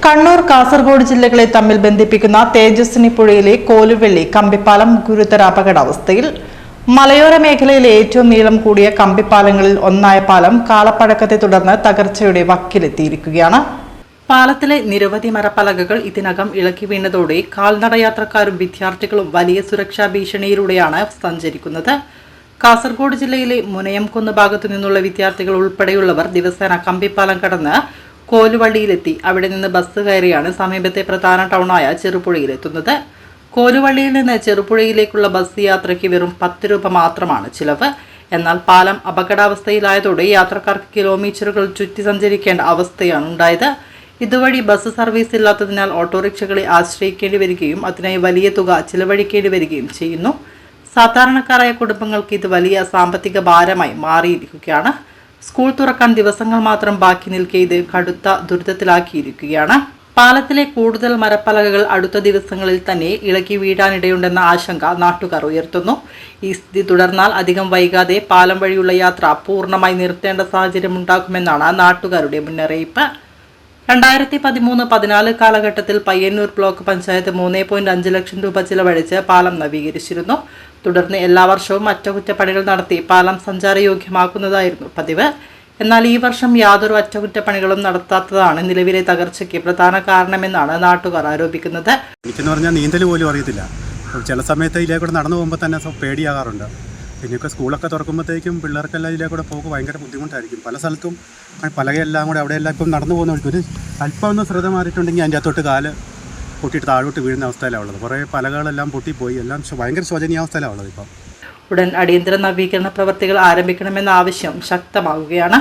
കണ്ണൂർ കാസർഗോഡ് ജില്ലകളെ തമ്മിൽ ബന്ധിപ്പിക്കുന്ന തേജസ്വിനി പുഴയിലെ കോലുവെള്ളി കമ്പിപ്പാലം ഗുരുതര അപകടാവസ്ഥയിൽ. മലയോര മേഖലയിലെ ഏറ്റവും നീളം കൂടിയ കമ്പിപ്പാലങ്ങളിൽ ഒന്നായ പാലം കാലപ്പഴക്കത്തെ തുടർന്ന് തകർച്ചയുടെ വക്കിലെത്തിയിരിക്കുകയാണ്. പാലത്തിലെ നിരവധി മരപ്പലകകൾ ഇതിനകം ഇളക്കി വീണതോടെ കാൽനടയാത്രക്കാരും വിദ്യാർത്ഥികളും വലിയ സുരക്ഷാ ഭീഷണിയിലൂടെയാണ് സഞ്ചരിക്കുന്നത്. കാസർഗോഡ് ജില്ലയിലെ മുനയംകുന്ന് ഭാഗത്തു നിന്നുള്ള വിദ്യാർത്ഥികൾ ഉൾപ്പെടെയുള്ളവർ ദിവസേന കമ്പിപ്പാലം കടന്ന് കോലുവള്ളിയിലെത്തി അവിടെ നിന്ന് ബസ് കയറിയാണ് സമീപത്തെ പ്രധാന ടൗണായ ചെറുപുഴയിലെത്തുന്നത്. കോലുവള്ളിയിൽ നിന്ന് ചെറുപുഴയിലേക്കുള്ള ബസ് യാത്രയ്ക്ക് വെറും 10 രൂപ മാത്രമാണ് ചിലവ്. എന്നാൽ പാലം അപകടാവസ്ഥയിലായതോടെ യാത്രക്കാർക്ക് കിലോമീറ്ററുകൾ ചുറ്റി സഞ്ചരിക്കേണ്ട അവസ്ഥയാണ് ഉണ്ടായത്. ഇതുവഴി ബസ് സർവീസ് ഇല്ലാത്തതിനാൽ ഓട്ടോറിക്ഷകളെ ആശ്രയിക്കേണ്ടി വരികയും അതിനായി വലിയ തുക ചിലവഴിക്കേണ്ടി വരികയും ചെയ്യുന്നു. സാധാരണക്കാരായ കുടുംബങ്ങൾക്ക് ഇത് വലിയ സാമ്പത്തിക ഭാരമായി മാറിയിരിക്കുകയാണ്. സ്കൂൾ തുറക്കാൻ ദിവസങ്ങൾ മാത്രം ബാക്കി നിൽക്കെ ഇത് കടുത്ത ദുരിതത്തിലാക്കിയിരിക്കുകയാണ്. പാലത്തിലെ കൂടുതൽ മരപ്പലകകൾ അടുത്ത ദിവസങ്ങളിൽ തന്നെ ഇളക്കി വീഴാനിടയുണ്ടെന്ന ആശങ്ക നാട്ടുകാർ ഉയർത്തുന്നു. ഈ സ്ഥിതി തുടർന്നാൽ അധികം വൈകാതെ പാലം വഴിയുള്ള യാത്ര പൂർണ്ണമായി നിർത്തേണ്ട സാഹചര്യമുണ്ടാകുമെന്നാണ് നാട്ടുകാരുടെ മുന്നറിയിപ്പ്. 2013-14 കാലഘട്ടത്തിൽ പയ്യന്നൂർ ബ്ലോക്ക് പഞ്ചായത്ത് 3.5 ലക്ഷം രൂപ ചിലവഴിച്ച് പാലം നവീകരിച്ചിരുന്നു. തുടർന്ന് എല്ലാ വർഷവും അറ്റകുറ്റപ്പണികൾ നടത്തി പാലം സഞ്ചാരയോഗ്യമാക്കുന്നതായിരുന്നു പതിവ്. എന്നാൽ ഈ വർഷം യാതൊരു അറ്റകുറ്റപ്പണികളും നടത്താത്തതാണ് നിലവിലെ തകർച്ചയ്ക്ക് പ്രധാന കാരണമെന്നാണ് നാട്ടുകാർ ആരോപിക്കുന്നത്. എനിക്കെന്ന് പറഞ്ഞാൽ നീന്തൽ പോലും അറിയത്തില്ല. ചില സമയത്ത് ഇതിലേക്കൂടെ നടന്നു പോകുമ്പോൾ തന്നെ പേടിയാകാറുണ്ട്. പിന്നെയൊക്കെ സ്കൂളൊക്കെ തുറക്കുമ്പോഴത്തേക്കും പിള്ളേർക്കെല്ലാം ഇതിലേക്കൂടെ പോക്ക് ഭയങ്കര ബുദ്ധിമുട്ടായിരിക്കും. പല സ്ഥലത്തും പലകയെല്ലാം കൂടെ അവിടെയെല്ലാം ഇപ്പം നടന്നു പോകുന്ന വഴിക്ക് ഒരു അല്പം ഒന്ന് ശ്രദ്ധ മാറിയിട്ടുണ്ടെങ്കിൽ അതിൻ്റെ അകത്തോട്ട് കാല് പൊട്ടിയിട്ട് താഴോട്ട് വീഴുന്ന അവസ്ഥയിലാണ് ഉള്ളത്. കുറേ പലകകളെല്ലാം പൊട്ടിപ്പോയി, എല്ലാം ഭയങ്കര ശോചനീയാവസ്ഥയിലാണ് ഉള്ളത്. ഇപ്പം ഉടൻ അടിയന്തര നവീകരണ പ്രവർത്തികൾ ആരംഭിക്കണമെന്ന ആവശ്യം ശക്തമാവുകയാണ്.